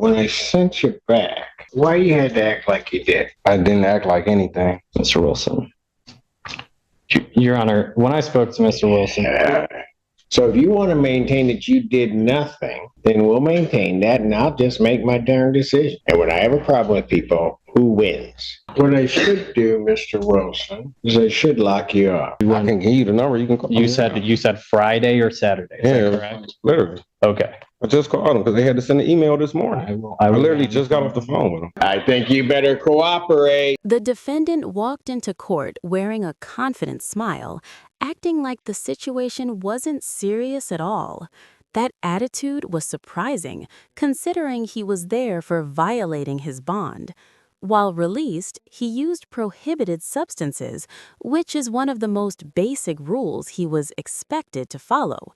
when I sent you back, why you had to act like you did? I didn't act like anything. Mr. Wilson. Your Honor, when I spoke to Mr. Wilson. So if you want to maintain that you did nothing, then we'll maintain that, and I'll just make my darn decision. And when I have a problem with people, who wins? What I should do, Mr. Wilson, is I should lock you up. I can give you the number. You can call. You said Friday or Saturday. Is that correct? Literally. Okay. I just called them because they had to send an email this morning. I literally just got off the phone with them. I think you better cooperate. The defendant walked into court wearing a confident smile, acting like the situation wasn't serious at all. That attitude was surprising, considering he was there for violating his bond. While released, he used prohibited substances, which is one of the most basic rules he was expected to follow.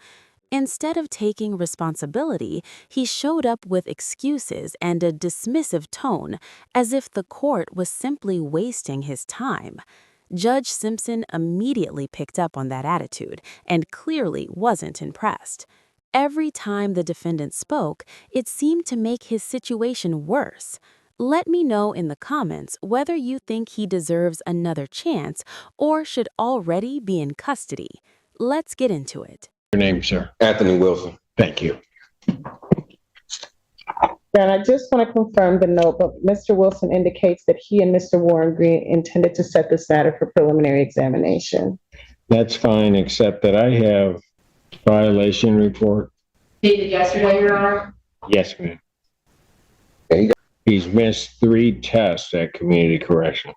Instead of taking responsibility, he showed up with excuses and a dismissive tone, as if the court was simply wasting his time. Judge Simpson immediately picked up on that attitude and clearly wasn't impressed. Every time the defendant spoke, it seemed to make his situation worse. Let me know in the comments whether you think he deserves another chance or should already be in custody. Let's get into it. Your name, sir? Anthony Wilson. Thank you. And I just want to confirm the note, but Mr. Wilson indicates that he and Mr. Warren Green intended to set this matter for preliminary examination. That's fine, except that I have violation report. Dated yesterday, Your Honor? Yes, ma'am. Yeah, He's missed 3 tests at community correction.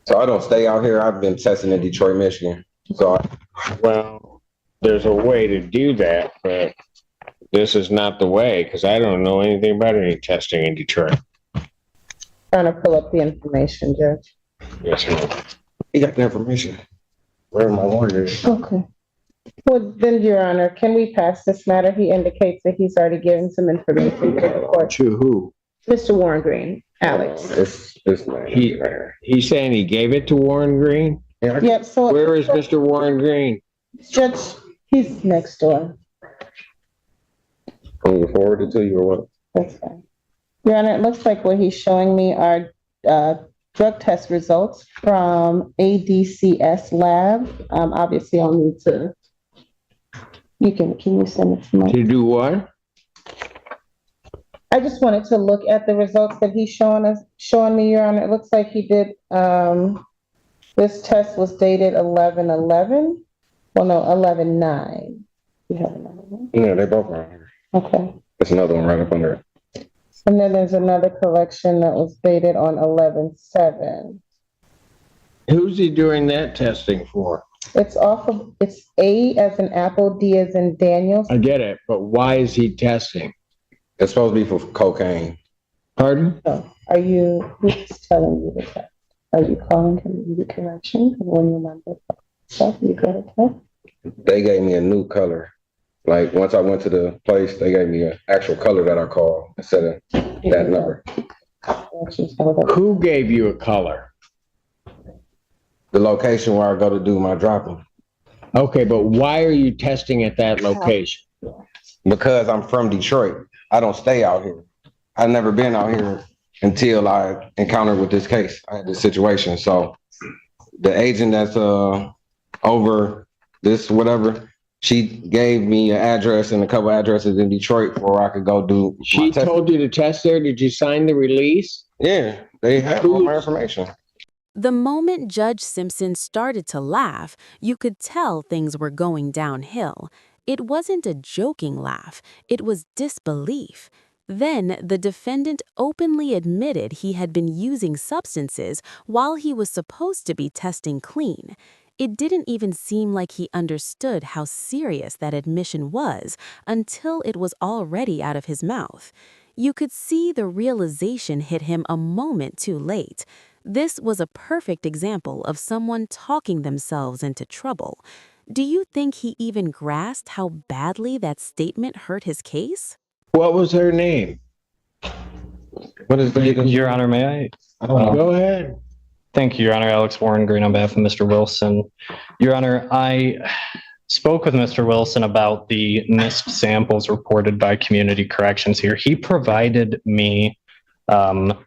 So I don't stay out here. I've been testing in Detroit, Michigan. Well, there's a way to do that, but this is not the way, because I don't know anything about any testing in Detroit. Trying to pull up the information, Judge. Yes, ma'am. You got the information. Where are my lawyers? Okay. Well, then, Your Honor, can we pass this matter? He indicates that he's already given some information to the court. To who? Mr. Warren Green, Alex. This man. He's saying he gave it to Warren Green? Yep, so. Where is Mr. Warren Green? Judge, he's next door. Can you forward it to you or what? That's fine. Your Honor, it looks like what he's showing me are drug test results from ADCS lab. Obviously, I'll need to. Can you send it to me? To do what? I just wanted to look at the results that he's showing me, Your Honor. It looks like he did. This test was dated 11/11. Well, no, 11/9. You have another one? Yeah, they both are on here. Okay. There's another one right up under it. And then there's another collection that was dated on 11/7. Who's he doing that testing for? It's A as in apple, D as in Daniel. I get it, but why is he testing? It's supposed to be for cocaine. Pardon? So who's telling you the test? Are you calling him the correction? When you remember stuff, you got a test? They gave me a new color. Like once I went to the place, they gave me an actual color that I called instead of that number. Who gave you a color? The location where I go to do my dropping. Okay, but why are you testing at that location? Because I'm from Detroit. I don't stay out here. I've never been out here until I encountered with this case. I had this situation. So the agent that's over this whatever, she gave me an address and a couple addresses in Detroit where I could go do. She told you to test there. Did you sign the release? Yeah, they had all my information. The moment Judge Simpson started to laugh, you could tell things were going downhill. It wasn't a joking laugh, it was disbelief. Then the defendant openly admitted he had been using substances while he was supposed to be testing clean. It didn't even seem like he understood how serious that admission was until it was already out of his mouth. You could see the realization hit him a moment too late. This was a perfect example of someone talking themselves into trouble. Do you think he even grasped how badly that statement hurt his case? What was her name? What is the Your Honor, may I? Go ahead. Thank you, Your Honor. Alex Warren Green on behalf of Mr. Wilson. Your Honor, spoke with Mr. Wilson about the missed samples reported by Community Corrections here. He provided me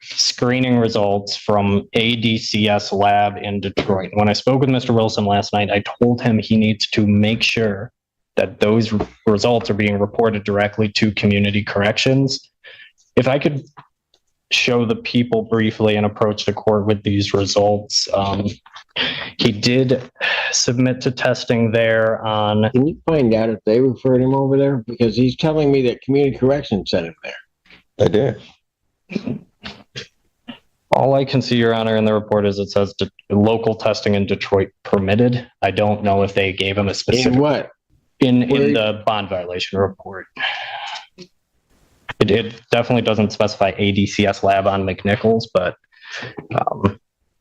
screening results from ADCS lab in Detroit. When I spoke with Mr. Wilson last night, I told him he needs to make sure that those results are being reported directly to Community Corrections. If I could show the people briefly and approach the court with these results. He did submit to testing there on. Can you find out if they referred him over there? Because he's telling me that Community Corrections sent him there. They did. All I can see, Your Honor, in the report is it says local testing in Detroit permitted. I don't know if they gave him a specific. In what? In the bond violation report. It definitely doesn't specify ADCS lab on McNichols, but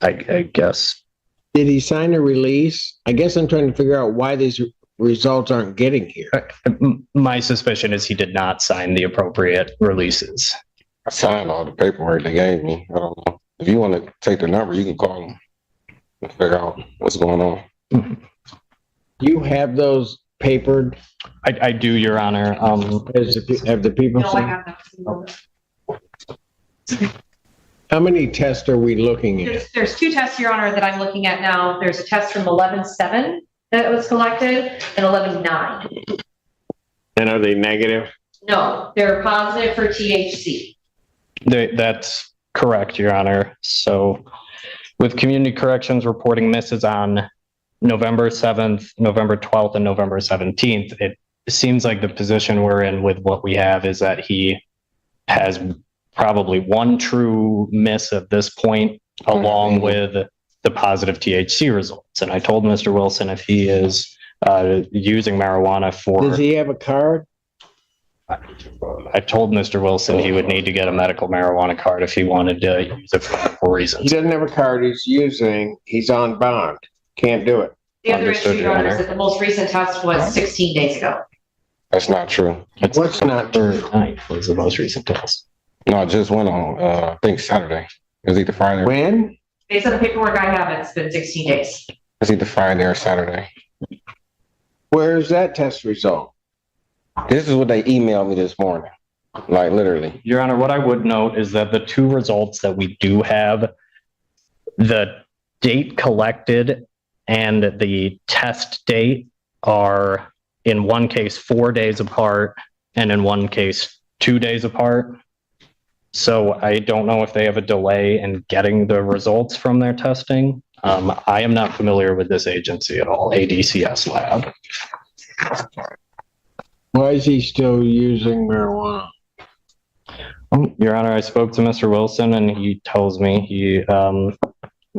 I guess. Did he sign a release? I guess I'm trying to figure out why these results aren't getting here. My suspicion is he did not sign the appropriate releases. I signed all the paperwork they gave me. I don't know. If you want to take the number, you can call them and figure out what's going on. You have those papered? I do, Your Honor. Have the people No, I seen? have not. How many tests are we looking at? There's two tests, Your Honor, that I'm looking at now. There's a test from 11/7 that was collected and 11/9. And are they negative? No, they're positive for THC. That's correct, Your Honor. So with Community Corrections reporting misses on November 7th, November 12th, and November 17th, it seems like the position we're in with what we have is that he has probably one true miss at this point, along with the positive THC results. And I told Mr. Wilson if he is using marijuana for... Does he have a card? I told Mr. Wilson he would need to get a medical marijuana card if he wanted to use it for medical He reasons. doesn't have a card he's on bond. Can't do it. The other Understood, issue, Your Your Honor, is Honor. that the most recent test was 16 days ago. That's not true. What's not true? Tonight was the most recent test. No, it just went on, I think Saturday. It was either Friday. When? Based on the paperwork I have, it's been 16 days. It's either Friday or Saturday. Where's that test result? This is what they emailed me this morning. Like literally. Your Honor, what I would note is that the two results that we do have, the date collected and the test date are in one case 4 days apart and in one case 2 days apart. So I don't know if they have a delay in getting the results from their testing. I am not familiar with this agency at all, ADCS lab. Why is he still using marijuana? Your Honor, I spoke to Mr. Wilson and he tells me he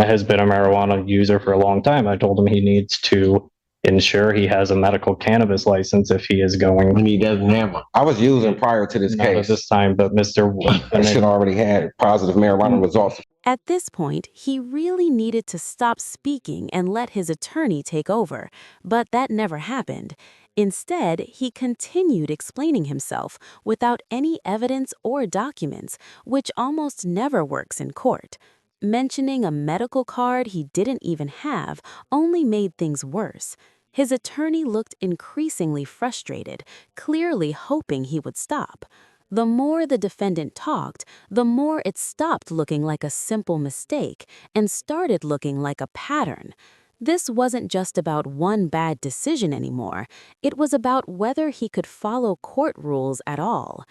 has been a marijuana user for a long time. I told him he needs to ensure he has a medical cannabis license if he is going. When he doesn't have one. I was using prior to this Not at case. this time, but Mr. I should Wilson, already had positive marijuana results. At this point, he really needed to stop speaking and let his attorney take over, but that never happened. Instead, he continued explaining himself without any evidence or documents, which almost never works in court. Mentioning a medical card he didn't even have only made things worse. His attorney looked increasingly frustrated, clearly hoping he would stop. The more the defendant talked, the more it stopped looking like a simple mistake and started looking like a pattern. This wasn't just about one bad decision anymore. It was about whether he could follow court rules at all.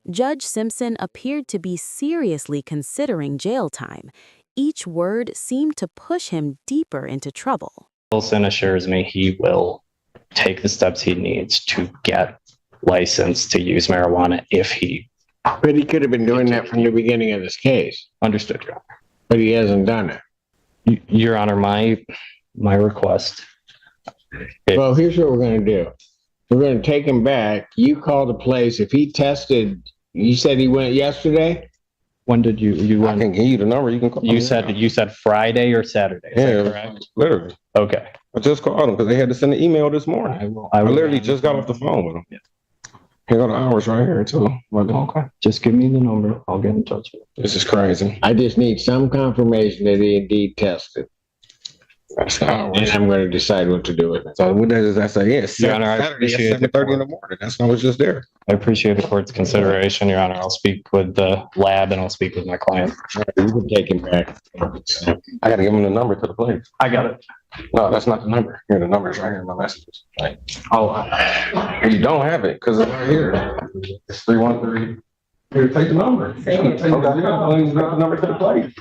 Judge Simpson appeared to be seriously considering jail time. Each word seemed to push him deeper into trouble. Wilson assures me he will take the steps he needs to get licensed to use marijuana if he But he could have been doing that from the beginning of this case, understood, Your Honor. but he hasn't done it. Your Honor, my request. Well, here's what we're going to do. We're going to take him back. You call the place. If he tested, you said he went yesterday? When did you I went? can give you the number. You can call You me. said Friday or Saturday. Is that Yeah, correct? literally. Okay. I just called them because they had to send an email this morning. I literally just got off the phone with them. Yeah. Here go the hours right here too. Like, Okay. Just give me the number. I'll get in touch with you. this is crazy. I just need some confirmation that he indeed tested. That's not And I'm going to decide what to do with it. So what does that say? Yes, Your Honor, I Saturday at appreciate the 7:30 in the morning. That's not what's just there. I appreciate the court's consideration, Your Honor. I'll speak with the lab and I'll speak with my client. You can take him back. I gotta give him the number to the place. I got it. No, that's not the number. Here, the number's right here in my messages. Right. Oh, You don't have it because it's right here. It's 313. Here, take the number. Take it. Okay, yeah, grab the number to the place.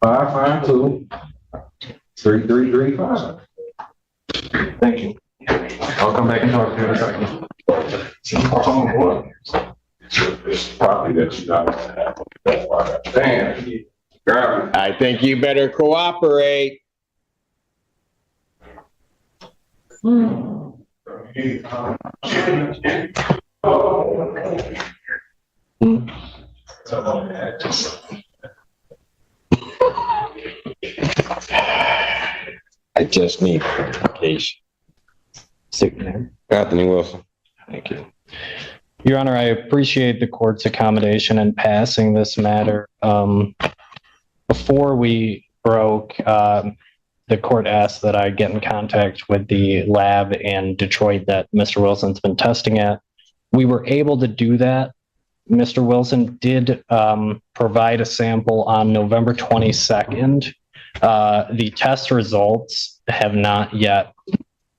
552-3335. thank you. I'll come back and talk to you in a second. It's probably that you got. Damn. Grab it. I think you better cooperate. I just need clarification. Anthony Wilson. Thank you. Your Honor, I appreciate the court's accommodation in passing this matter. Before we broke, the court asked that I get in contact with the lab in Detroit that Mr. Wilson's been testing at. We were able to do that. Mr. Wilson did provide a sample on November 22nd. The test results have not yet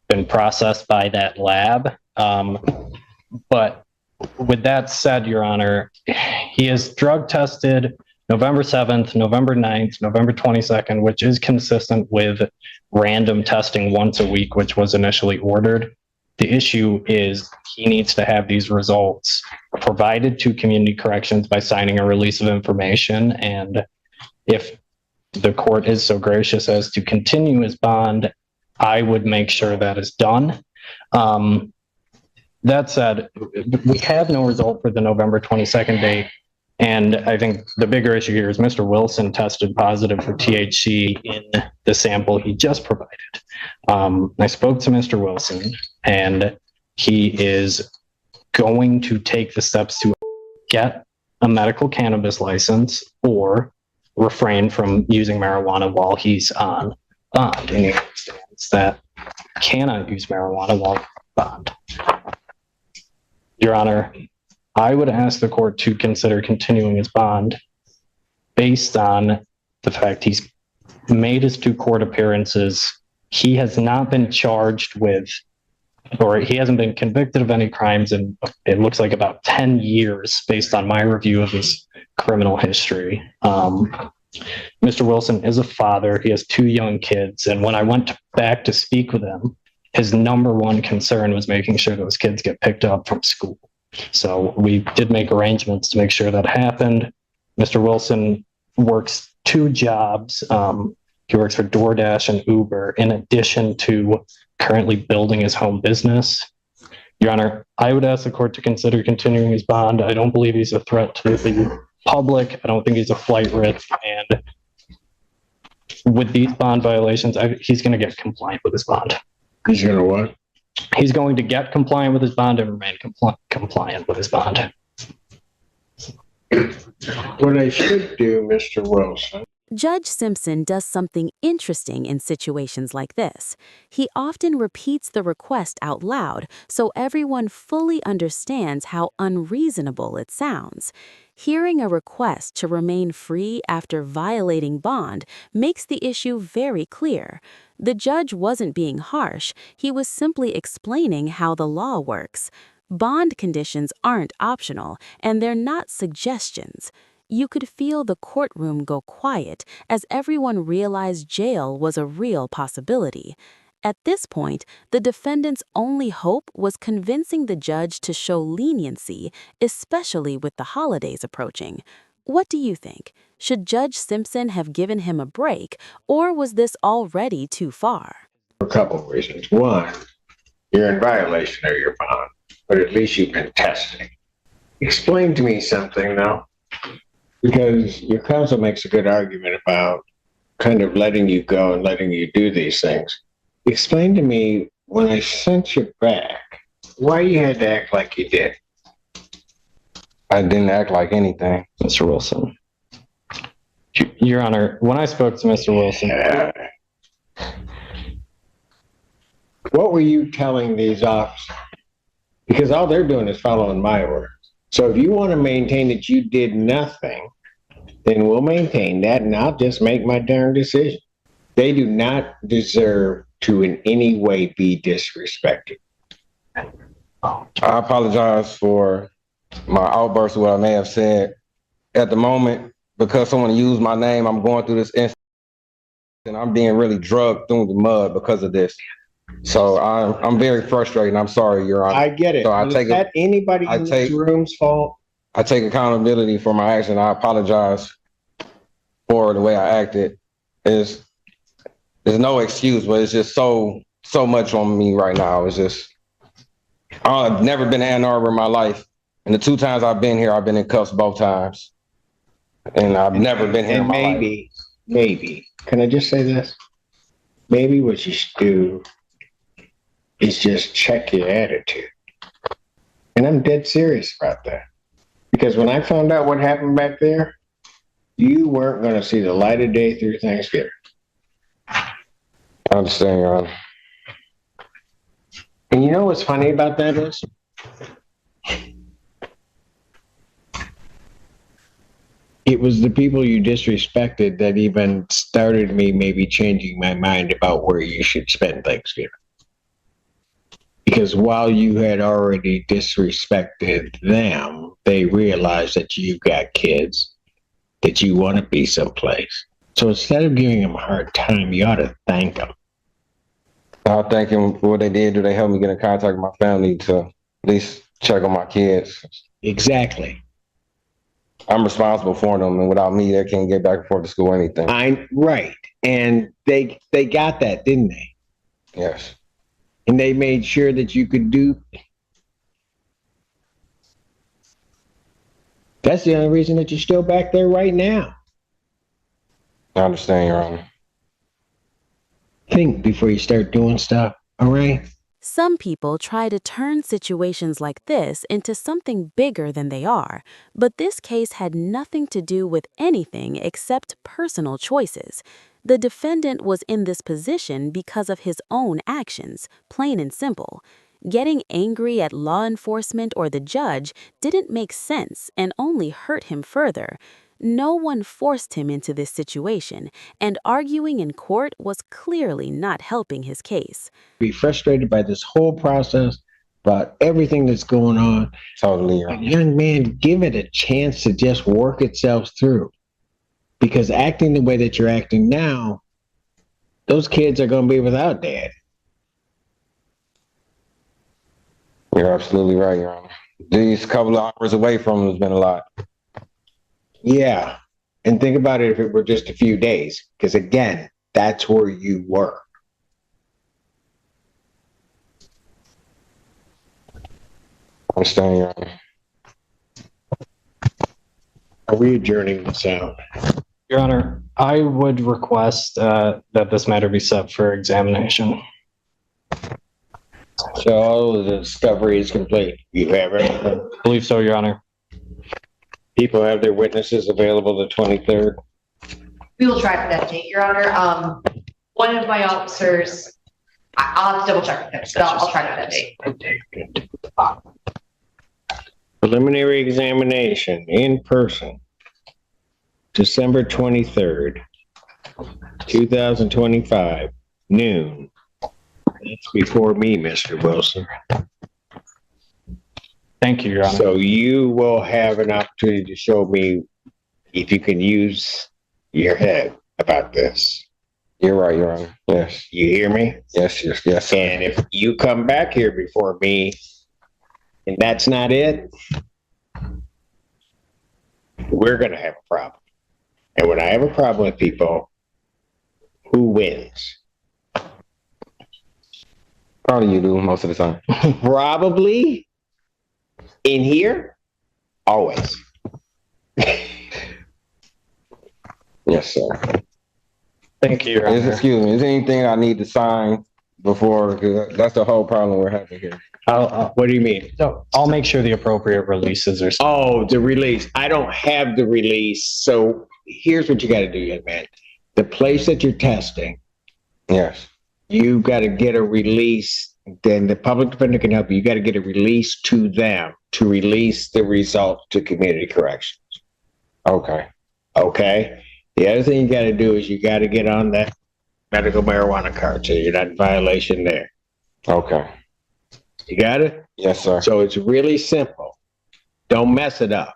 been processed by that lab. But with that said, Your Honor, he is drug tested November 7th, November 9th, November 22nd, which is consistent with random testing once a week, which was initially ordered. The issue is he needs to have these results provided to community corrections by signing a release of information. And if the court is so gracious as to continue his bond, I would make sure that is done. That said, we have no result for the November 22nd date. And I think the bigger issue here is Mr. Wilson tested positive for THC in the sample he just provided. I spoke to Mr. Wilson, and he is going to take the steps to get a medical cannabis license or refrain from using marijuana while he's on bond. And he understands that cannot use marijuana while on bond. Your Honor, I would ask the court to consider continuing his bond based on the fact he's made his 2 court appearances. He has not been charged with, or he hasn't been convicted of any crimes in, it looks like, about 10 years based on my review of his criminal history. Mr. Wilson is a father. He has 2 young kids. And when I went back to speak with him, his number one concern was making sure those kids get picked up from school. So we did make arrangements to make sure that happened. Mr. Wilson works 2 jobs. He works for DoorDash and Uber in addition to currently building his home business. Your Honor, I would ask the court to consider continuing his bond. I don't believe he's a threat to the public. I don't think he's a flight risk. And with these bond violations, he's going to get compliant with his bond. He's going to what? He's going to get compliant with his bond and remain compliant with his bond. What I should do, Mr. Wilson. Judge Simpson does something interesting in situations like this. He often repeats the request out loud so everyone fully understands how unreasonable it sounds. Hearing a request to remain free after violating bond makes the issue very clear. The judge wasn't being harsh, he was simply explaining how the law works. Bond conditions aren't optional, and they're not suggestions. You could feel the courtroom go quiet as everyone realized jail was a real possibility. At this point, the defendant's only hope was convincing the judge to show leniency, especially with the holidays approaching. What do you think? Should Judge Simpson have given him a break, or was this already too far? For a couple of reasons. One, you're in violation of your bond, but at least you've been testing. Explain to me something now, because your counsel makes a good argument about kind of letting you go and letting you do these things. Explain to me, when I sent you back, why you had to act like you did. I didn't act like anything. Mr. Wilson. Your Honor, when I spoke to Mr. Wilson, What were you telling these officers? Because all they're doing is following my orders. So if you want to maintain that you did nothing, then we'll maintain that and I'll just make my darn decision. They do not deserve to in any way be disrespected. I apologize for my outburst, what I may have said. At the moment, because someone used my name, I'm going through this incident and I'm being really drugged through the mud because of this. So I'm very frustrated. I'm sorry, Your Honor. I get it. So I Is take that anybody in this room's fault? I take accountability for my action. I apologize for the way I acted. There's no excuse, but it's just so much on me right now. It's just, I've never been to Ann Arbor in my life. And the 2 times I've been here, I've been in cuffs both times. And I've never been here in my life. Maybe, can I just say this? Maybe what you should do is just check your attitude. And I'm dead serious about that. Because when I found out what happened back there, you weren't going to see the light of day through Thanksgiving. I understand, Your Honor. And you know what's funny about that is? It was the people you disrespected that even started me maybe changing my mind about where you should spend Thanksgiving. Because while you had already disrespected them, they realized that you've got kids, that you want to be someplace. So instead of giving them a hard time, you ought to thank them. I'll thank them for what they did. Do they help me get in contact with my family to at least check on my kids? Exactly. I'm responsible for them, and without me, they can't get back and forth to school or anything. Right. And they got that, didn't they? Yes. And they made sure that you could do. That's the only reason that you're still back there right now. I understand, Your Honor. Think before you start doing stuff, all right? Some people try to turn situations like this into something bigger than they are, but this case had nothing to do with anything except personal choices. The defendant was in this position because of his own actions, plain and simple. Getting angry at law enforcement or the judge didn't make sense and only hurt him further. No one forced him into this situation, and arguing in court was clearly not helping his case. Be frustrated by this whole process, about everything that's going on. Totally, Your Honor. Young man, give it a chance to just work itself through. Because acting the way that you're acting now, those kids are going to be without dad. You're absolutely right, Your Honor. These couple of hours away from them has been a lot. Yeah. And think about it if it were just a few days. Because again, that's where you were. I understand, Your Honor. Are we adjourning this out? Your Honor, I would request that this matter be set for examination. So all of the discovery is complete. You have it. I believe so, Your Honor. People have their witnesses available the 23rd. We will try for that date, Your Honor. One of my officers, I'll have to double check with him, but I'll try for that date. Preliminary examination in person, December 23rd, 2025, noon. That's before me, Mr. Wilson. Thank you, Your Honor. So you will have an opportunity to show me if you can use your head about this. You're right, Your Honor. Yes. You hear me? Yes, yes, yes. And if you come back here before me and that's not it, we're going to have a problem. And when I have a problem with people, who wins? Probably you do most of the time. Probably in here, always. Yes, sir. Thank you, Your Honor. Excuse me. Is there anything I need to sign before? 'Cause that's the whole problem we're having here. What do you mean? So I'll make sure the appropriate releases are. Oh, the release. I don't have the release. So here's what you got to do, young man. The place that you're testing, Yes. you got to get a release. Then the public defender can help you. You got to get a release to them to release the result to community corrections. Okay. Okay. The other thing you got to do is you got to get on that medical marijuana card, so you're not in violation there. Okay. You got it? Yes, sir. So it's really simple. Don't mess it up.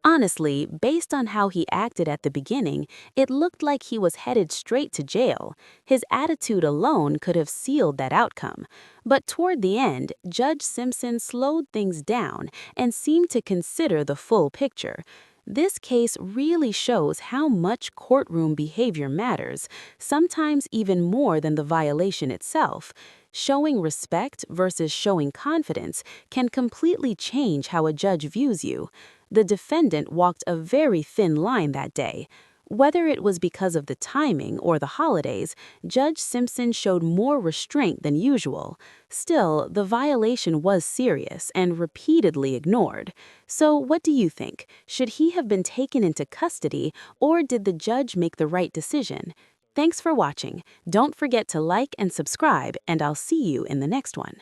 Honestly, based on how he acted at the beginning, it looked like he was headed straight to jail. His attitude alone could have sealed that outcome. But toward the end, Judge Simpson slowed things down and seemed to consider the full picture. This case really shows how much courtroom behavior matters, sometimes even more than the violation itself. Showing respect versus showing confidence can completely change how a judge views you. The defendant walked a very thin line that day. Whether it was because of the timing or the holidays, Judge Simpson showed more restraint than usual. Still, the violation was serious and repeatedly ignored. So what do you think? Should he have been taken into custody, or did the judge make the right decision? Thanks for watching. Don't forget to like and subscribe, and I'll see you in the next one.